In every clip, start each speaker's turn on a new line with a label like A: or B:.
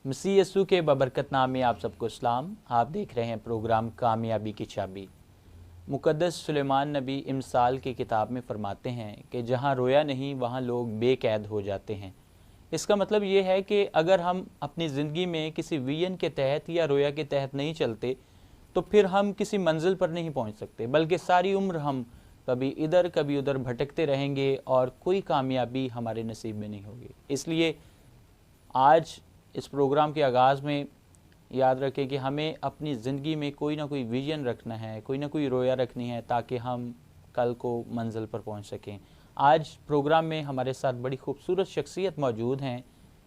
A: मसीह यस्सु के बबरकत नाम में आप सबको सलाम। आप देख रहे हैं प्रोग्राम कामयाबी की चाबी। मुक़द्दस सुलेमान नबी इमसाल की किताब में फरमाते हैं कि जहाँ रोया नहीं वहाँ लोग बेकैद हो जाते हैं। इसका मतलब ये है कि अगर हम अपनी ज़िंदगी में किसी विजन के तहत या रोया के तहत नहीं चलते तो फिर हम किसी मंजिल पर नहीं पहुँच सकते, बल्कि सारी उम्र हम कभी इधर कभी उधर भटकते रहेंगे और कोई कामयाबी हमारे नसीब में नहीं होगी। इसलिए आज इस प्रोग्राम के आगाज़ में याद रखें कि हमें अपनी ज़िंदगी में कोई ना कोई विजन रखना है, कोई ना कोई रोया रखनी है, ताकि हम कल को मंजिल पर पहुंच सकें। आज प्रोग्राम में हमारे साथ बड़ी खूबसूरत शख्सियत मौजूद हैं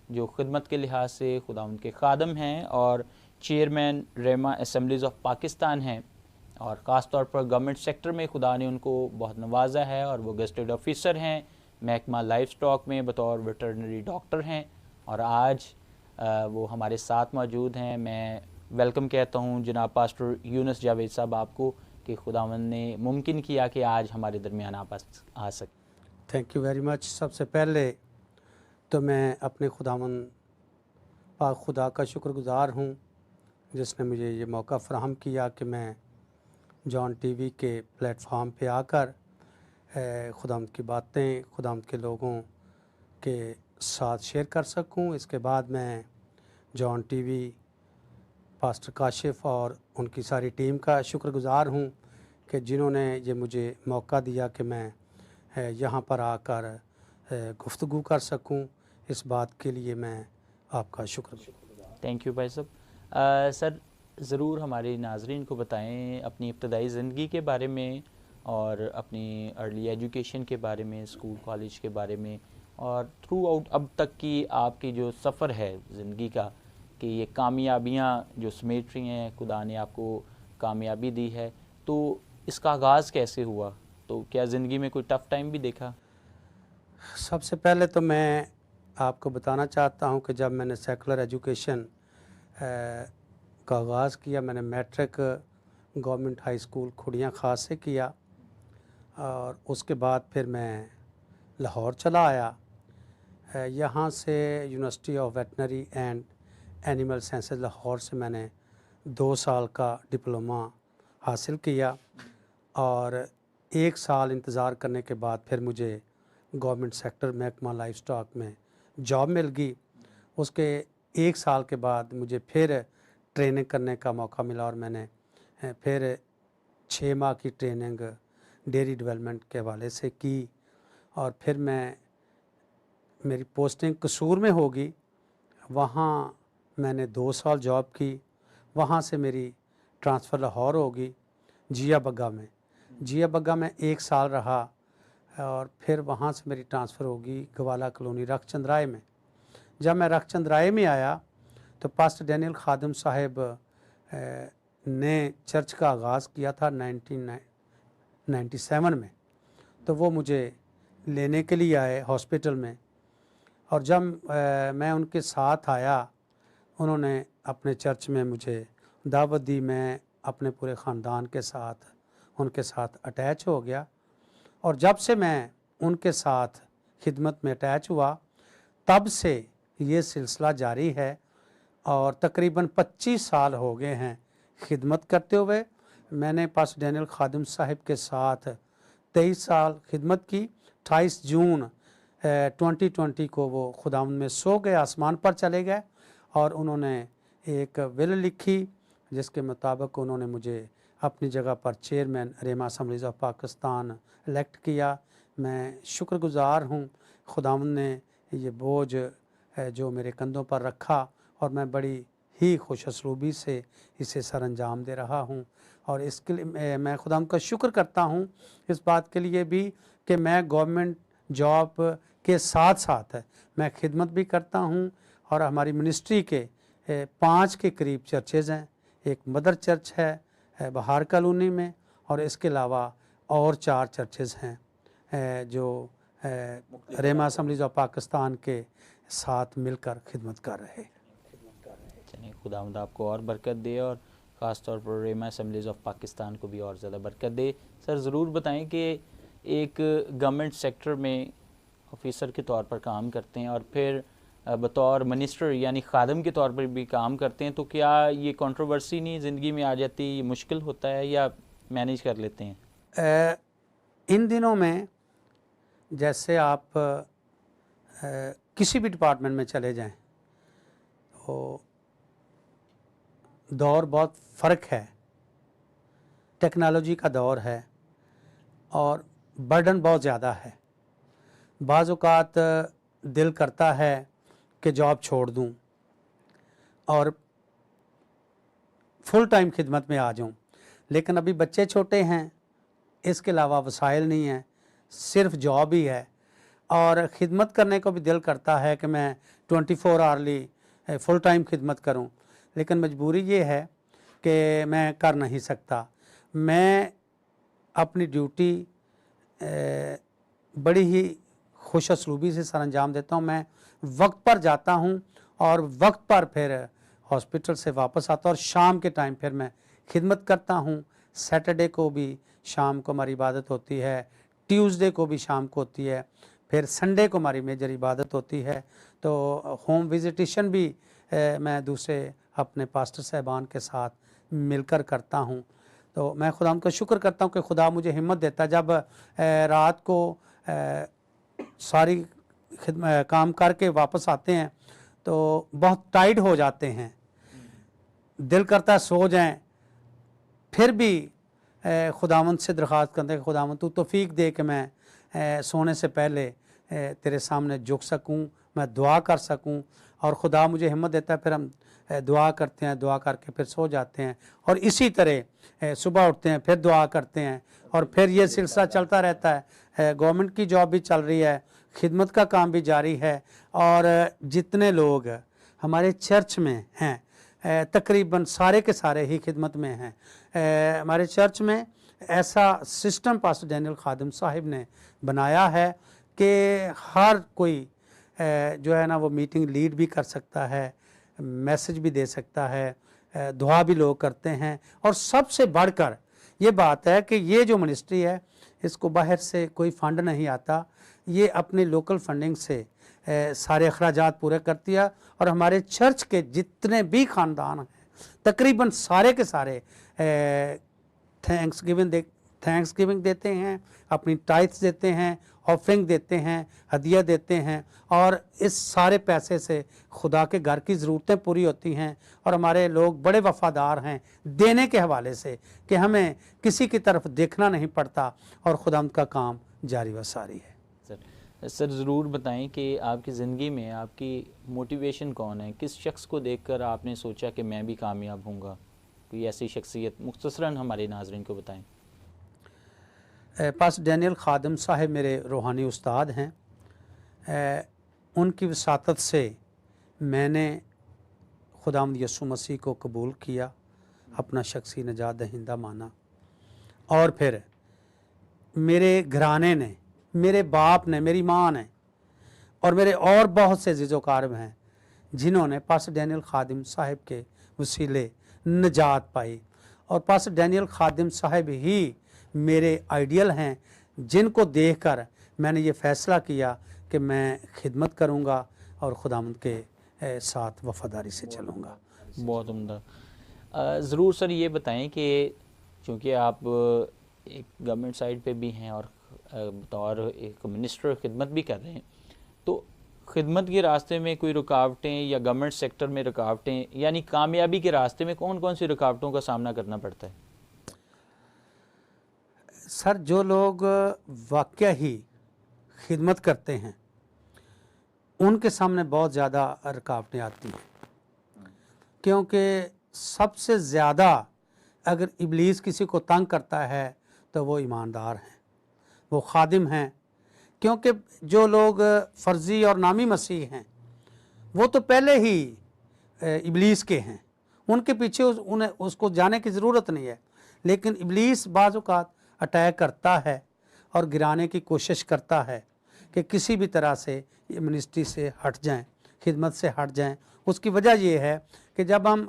A: जो खिदमत के लिहाज से खुदा उनके खादम हैं और चेयरमैन रेमा असम्बलीज़ ऑफ पाकिस्तान हैं, और ख़ास तौर पर गवर्नमेंट सेक्टर में खुदा ने उनको बहुत नवाजा है और वो गेस्टेड ऑफिसर हैं महकमा लाइफ स्टॉक में बतौर वेटरनरी डॉक्टर हैं, और आज वो हमारे साथ मौजूद हैं। मैं वेलकम कहता हूँ जनाब पास्टर यूनुस जावेद साहब आपको कि खुदावंद ने मुमकिन किया कि आज हमारे दरमियान आप आ सकें।
B: Thank you very much. सबसे पहले तो मैं अपने खुदावंद पाक खुदा का शुक्रगुज़ार हूँ जिसने मुझे ये मौका फ़राहम किया कि मैं जॉन टीवी के प्लेटफॉर्म पे आकर खुदावंद की बातें खुदावंद के लोगों के साथ शेयर कर सकूं। इसके बाद मैं जॉन टीवी पास्टर काशिफ और उनकी सारी टीम का शुक्रगुज़ार हूं कि जिन्होंने ये मुझे मौका दिया कि मैं यहाँ पर आकर गुफ्तगू कर सकूं। इस बात के लिए मैं आपका शुक्रगुज़ार।
A: थैंक यू भाई साहब। सर ज़रूर हमारे नाजरीन को बताएं अपनी इब्तदाई ज़िंदगी के बारे में और अपनी अर्ली एजुकेशन के बारे में, स्कूल कॉलेज के बारे में, और थ्रू आउट अब तक की आपकी जो सफ़र है ज़िंदगी का, कि ये कामयाबियाँ जो समेट रही हैं, खुदा ने आपको कामयाबी दी है, तो इसका आगाज़ कैसे हुआ? तो क्या ज़िंदगी में कोई टफ़ टाइम भी देखा?
B: सबसे पहले तो मैं आपको बताना चाहता हूं कि जब मैंने सेकुलर एजुकेशन का आगाज़ किया, मैंने मैट्रिक गवर्नमेंट हाई स्कूल खुड़ियाँ खास से किया और उसके बाद फिर मैं लाहौर चला आया। यहाँ से university of veterinary and animal sciences Lahore से मैंने 2 साल का डिप्लोमा हासिल किया और 1 साल इंतज़ार करने के बाद फिर मुझे गवर्नमेंट सेक्टर महकमा लाइफ स्टॉक में जॉब मिल गई। उसके 1 साल के बाद मुझे फिर ट्रेनिंग करने का मौका मिला और मैंने फिर 6 माह की ट्रेनिंग डेयरी डेवलपमेंट के हवाले से की और फिर मेरी पोस्टिंग कसूर में होगी। वहाँ मैंने 2 साल जॉब की। वहाँ से मेरी ट्रांसफ़र लाहौर होगी जिया बग्गा में। जिया बग्गा में 1 साल रहा और फिर वहाँ से मेरी ट्रांसफ़र होगी गवाला कॉलोनी रखचंद राय में। जब मैं रखचंद राय में आया तो पास्टर डैनियल खादिम साहब ने चर्च का आगाज़ किया था 1997 में, तो वो मुझे लेने के लिए आए हॉस्पिटल में, और जब मैं उनके साथ आया उन्होंने अपने चर्च में मुझे दावत दी। मैं अपने पूरे ख़ानदान के साथ उनके साथ अटैच हो गया और जब से मैं उनके साथ खिदमत में अटैच हुआ तब से ये सिलसिला जारी है और तकरीबन 25 साल हो गए हैं खिदमत करते हुए। मैंने पास्टर डैनियल खादिम साहब के साथ 23 साल खिदमत की। 28 जून 2020 को वो खुदावंद में सो गए, आसमान पर चले गए और उन्होंने एक विल लिखी जिसके मुताबिक उन्होंने मुझे अपनी जगह पर चेयरमैन रेमा असम्बलीज़ ऑफ पाकिस्तान इलेक्ट किया। मैं शुक्रगुज़ार हूँ। खुदावंद ने ये बोझ जो मेरे कंधों पर रखा और मैं बड़ी ही खुशअस्लूबी से इसे सर अंजाम दे रहा हूँ और इसके लिए मैं खुदावंद का शुक्र करता हूँ इस बात के लिए भी कि मैं गवर्नमेंट जॉब के साथ साथ मैं खिदमत भी करता हूँ और हमारी मिनिस्ट्री के 5 के करीब चर्चेज़ हैं। एक मदर चर्च है बहार कॉलोनी में और इसके अलावा और 4 चर्चेज़ हैं जो रेमा असम्बलीज़ ऑफ पाकिस्तान के साथ मिलकर खिदमत कर रहे।
A: चलिए खुदावंद आपको और बरकत दे और ख़ास तौर पर रेमा असम्बलीज़ ऑफ पाकिस्तान को भी और ज़्यादा बरकत दे। सर ज़रूर बताएं कि एक गवर्नमेंट सेक्टर में ऑफिसर के तौर पर काम करते हैं और फिर बतौर मिनिस्टर यानी खादम के तौर पर भी काम करते हैं, तो क्या ये कंट्रोवर्सी नहीं ज़िंदगी में आ जाती, ये मुश्किल होता है या मैनेज कर लेते हैं?
B: इन दिनों में जैसे आप किसी भी डिपार्टमेंट में चले जाएं तो दौर बहुत फ़र्क है, टेक्नोलॉजी का दौर है और बर्डन बहुत ज़्यादा है। बाज़ औक़ात दिल करता है कि जॉब छोड़ दूं और फुल टाइम खिदमत में आ जाऊं, लेकिन अभी बच्चे छोटे हैं, इसके अलावा वसाइल नहीं है, सिर्फ जॉब ही है। और ख़िदमत करने को भी दिल करता है कि मैं 24 आवरली फुल टाइम खिदमत करूं, लेकिन मजबूरी ये है कि मैं कर नहीं सकता। मैं अपनी ड्यूटी बड़ी ही खुश असलूबी से सर अंजाम देता हूँ। मैं वक्त पर जाता हूँ और वक्त पर फिर हॉस्पिटल से वापस आता हूँ और शाम के टाइम फिर मैं खिदमत करता हूँ। सैटरडे को भी शाम को हमारी इबादत होती है, ट्यूसडे को भी शाम को होती है, फिर संडे को हमारी मेजर इबादत होती है। तो होम विजिटेशन भी मैं दूसरे अपने पास्टर साहबान के साथ मिलकर करता हूँ। तो मैं खुदा का शुक्र करता हूँ कि खुदा मुझे हिम्मत देता है। जब रात को सारी काम करके वापस आते हैं तो बहुत टाइट हो जाते हैं, दिल करता है सो जाएं, फिर भी खुदावंद से दरख्वास्त करते हैं कि खुदावंद तू तौफीक दे कि मैं सोने से पहले तेरे सामने झुक सकूं, मैं दुआ कर सकूं। और खुदा मुझे हिम्मत देता है, फिर हम दुआ करते हैं, दुआ करके फिर सो जाते हैं और इसी तरह सुबह उठते हैं, फिर दुआ करते हैं और फिर ये सिलसिला चलता रहता है। गवर्नमेंट की जॉब भी चल रही है, खिदमत का काम भी जारी है। और जितने लोग हमारे चर्च में हैं तकरीबन सारे के सारे ही खिदमत में हैं। हमारे चर्च में ऐसा सिस्टम पास्टर डैनियल खादिम साहिब ने बनाया है कि हर कोई जो है ना वो मीटिंग लीड भी कर सकता है, मैसेज भी दे सकता है, दुआ भी लोग करते हैं। और सबसे बढ़कर ये बात है कि ये जो मिनिस्ट्री है इसको बाहर से कोई फ़ंड नहीं आता, ये अपने लोकल फंडिंग से सारे अखराजात पूरे करती है। और हमारे चर्च के जितने भी ख़ानदान हैं तकरीबन सारे के सारे थैंक्स गिविंग देते हैं, अपनी टाइथ्स देते हैं, ऑफरिंग देते हैं, हदिया देते हैं और इस सारे पैसे से खुदा के घर की ज़रूरतें पूरी होती हैं। और हमारे लोग बड़े वफ़ादार हैं देने के हवाले से कि हमें किसी की तरफ देखना नहीं पड़ता और खुदावंद का काम जारी व सारी है।
A: सर ज़रूर बताएं कि आपकी ज़िंदगी में आपकी मोटिवेशन कौन है, किस शख्स को देखकर आपने सोचा कि मैं भी कामयाब होऊंगा? कोई ऐसी शख्सियत मुख्तसरन हमारे नाज़रीन को बताएं।
B: पास्टर डैनियल खादिम साहब मेरे रूहानी उस्ताद हैं। उनकी वसातत से मैंने खुदावंद यसु मसीह को कबूल किया, अपना शख्सी नजात दहिंदा माना। और फिर मेरे घराने ने, मेरे बाप ने, मेरी माँ ने और मेरे और बहुत से अज़ीज़-ओ-क़ारिब हैं जिन्होंने पास्टर डैनियल खादिम साहब के वसीले नजात पाई। और पास्टर डैनियल खादिम साहब ही मेरे आइडियल हैं जिनको देखकर मैंने ये फ़ैसला किया कि मैं खिदमत करूँगा और खुदावंद के साथ वफ़ादारी से चलूँगा।
A: बहुत उम्दा। ज़रूर सर ये बताएं कि चूँकि आप एक गवर्नमेंट साइड पे भी हैं और बतौर एक मिनिस्टर खिदमत भी कर रहे हैं, तो खिदमत के रास्ते में कोई रुकावटें या गवर्नमेंट सेक्टर में रुकावटें यानी कामयाबी के रास्ते में कौन कौन सी रुकावटों का सामना करना पड़ता है?
B: सर जो लोग वाकया ही खिदमत करते हैं उनके सामने बहुत ज़्यादा रुकावटें आती हैं, क्योंकि सबसे ज़्यादा अगर इब्लीस किसी को तंग करता है तो वो ईमानदार हैं, वो खादिम हैं। क्योंकि जो लोग फ़र्ज़ी और नामी मसीह हैं वो तो पहले ही इब्लीस के हैं, उनके पीछे उन्हें उसको जाने की ज़रूरत नहीं है। लेकिन इब्लीस बाज़ औक़ात अटैक करता है और गिराने की कोशिश करता है कि किसी भी तरह से ये मिनिस्ट्री से हट जाएं, खिदमत से हट जाएं। उसकी वजह ये है कि जब हम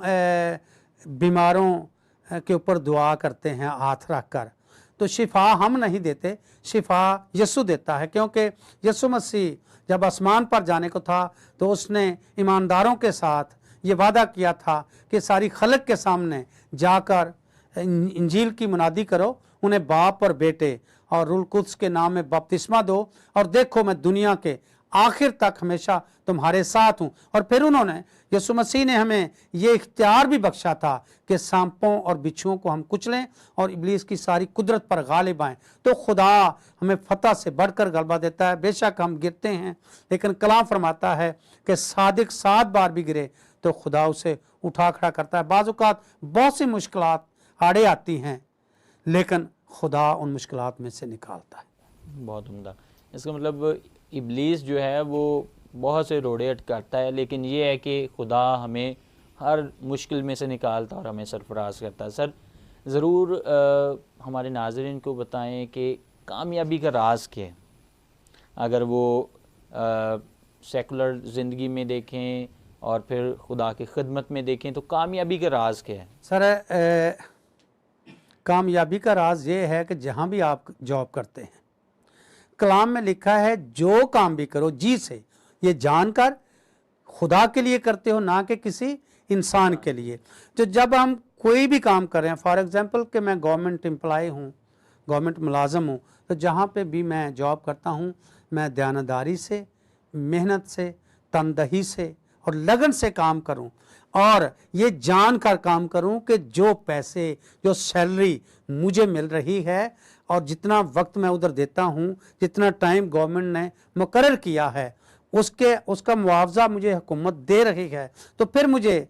B: बीमारों के ऊपर दुआ करते हैं हाथ रख कर, तो शिफा हम नहीं देते, शिफा यीशु देता है, क्योंकि यीशु मसीह जब आसमान पर जाने को था तो उसने ईमानदारों के साथ ये वादा किया था कि सारी खलक के सामने जाकर इंजील की मुनादी करो, उन्हें बाप और बेटे और रूल कुद्स के नाम में बपतिस्मा दो, और देखो मैं दुनिया के आखिर तक हमेशा तुम्हारे साथ हूँ। और फिर उन्होंने, यीशु मसीह ने हमें ये इख्तियार भी बख्शा था कि सांपों और बिच्छुओं को हम कुचलें और इब्लीस की सारी कुदरत पर गालिब आएं। तो खुदा हमें फतह से बढ़कर गलबा देता है। बेशक हम गिरते हैं, लेकिन कलाम फरमाता है कि सादिक 7 बार भी गिरे तो खुदा उसे उठा खड़ा करता है। बाज़ औक़ात बहुत सी मुश्किलात आड़े आती हैं, लेकिन खुदा उन मुश्किलात में से निकालता है।
A: बहुत उम्दा। इसका मतलब इब्लीस जो है वो बहुत से रोड़े अटकाता है, लेकिन ये है कि खुदा हमें हर मुश्किल में से निकालता और हमें सरफराज करता है। सर ज़रूर हमारे नाज़रीन को बताएं कि कामयाबी का राज क्या है, अगर वो सेकुलर ज़िंदगी में देखें और फिर खुदा की खिदमत में देखें, तो कामयाबी का राज क्या है?
B: सर कामयाबी का राज ये है कि जहाँ भी आप जॉब करते हैं, कलाम में लिखा है जो काम भी करो जी से ये जानकर खुदा के लिए करते हो, ना कि किसी इंसान के लिए। तो जब हम कोई भी काम कर रहे हैं, फॉर एग्जांपल कि मैं गवर्नमेंट एम्प्लॉय हूँ, गवर्नमेंट मुलाजम हूँ, तो जहाँ पे भी मैं जॉब करता हूँ मैं दयानतदारी से, मेहनत से, तनदही से और लगन से काम करूँ, और ये जानकर काम करूँ कि जो पैसे, जो सैलरी मुझे मिल रही है और जितना वक्त मैं उधर देता हूँ, जितना टाइम गवर्नमेंट ने मुकर्रर किया है, उसका मुआवजा मुझे हुकूमत दे रही है, तो फिर मुझे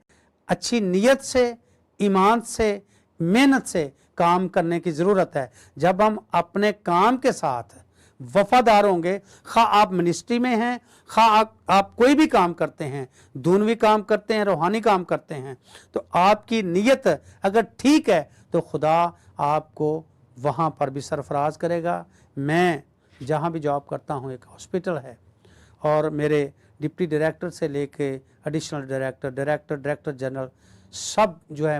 B: अच्छी नीयत से, ईमान से, मेहनत से काम करने की ज़रूरत है। जब हम अपने काम के साथ वफादार होंगे, खा आप मिनिस्ट्री में हैं, खा आप कोई भी काम करते हैं, दूनवी काम करते हैं, रूहानी काम करते हैं, तो आपकी नीयत अगर ठीक है तो खुदा आपको वहाँ पर भी सरफराज करेगा। मैं जहाँ भी जॉब करता हूँ, एक हॉस्पिटल है, और मेरे डिप्टी डायरेक्टर से लेके एडिशनल डायरेक्टर, डायरेक्टर जनरल सब जो है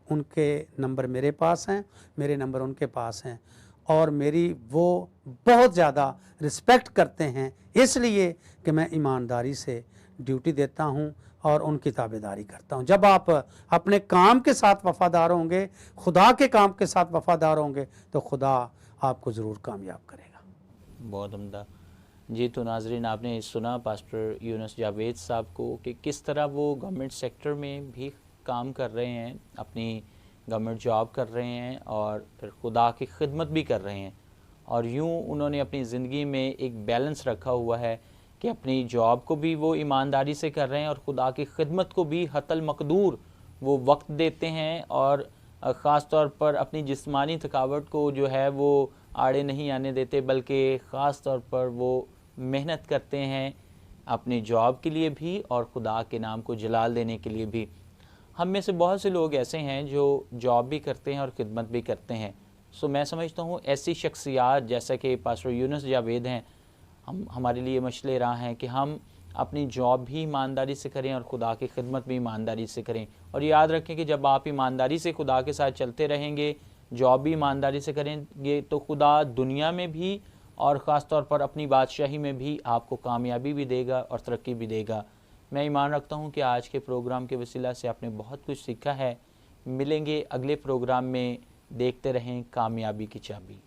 B: उनके नंबर मेरे पास हैं, मेरे नंबर उनके पास हैं, और मेरी वो बहुत ज़्यादा रिस्पेक्ट करते हैं, इसलिए कि मैं ईमानदारी से ड्यूटी देता हूँ और उनकी ताबेदारी करता हूँ। जब आप अपने काम के साथ वफादार होंगे, खुदा के काम के साथ वफादार होंगे, तो खुदा आपको ज़रूर कामयाब करेगा।
A: बहुत उम्दा जी। तो नाजरीन, आपने सुना पास्टर यूनुस जावेद साहब को कि किस तरह वो गवर्नमेंट सेक्टर में भी काम कर रहे हैं, अपनी गवर्नमेंट जॉब कर रहे हैं और फिर खुदा की खिदमत भी कर रहे हैं, और यूँ उन्होंने अपनी ज़िंदगी में एक बैलेंस रखा हुआ है कि अपनी जॉब को भी वो ईमानदारी से कर रहे हैं और खुदा की खिदमत को भी हतल मकदूर वो वक्त देते हैं, और ख़ास तौर पर अपनी जिस्मानी थकावट को जो है वो आड़े नहीं आने देते, बल्कि ख़ास तौर पर वो मेहनत करते हैं अपनी जॉब के लिए भी और खुदा के नाम को जलाल देने के लिए भी। हम में से बहुत से लोग ऐसे हैं जो जॉब भी करते हैं और खिदमत भी करते हैं। सो मैं समझता हूँ ऐसी शख्सियात जैसा कि पास्टर यूनुस जावेद हैं, हमारे लिए मशले राह हैं कि हम अपनी जॉब भी ईमानदारी से करें और खुदा की खिदमत भी ईमानदारी से करें। और याद रखें कि जब आप ईमानदारी से खुदा के साथ चलते रहेंगे, जॉब भी ईमानदारी से करेंगे, तो खुदा दुनिया में भी और ख़ास तौर पर अपनी बादशाही में भी आपको कामयाबी भी देगा और तरक्की भी देगा। मैं ईमान रखता हूँ कि आज के प्रोग्राम के वसीला से आपने बहुत कुछ सीखा है। मिलेंगे अगले प्रोग्राम में। देखते रहें कामयाबी की चाबी।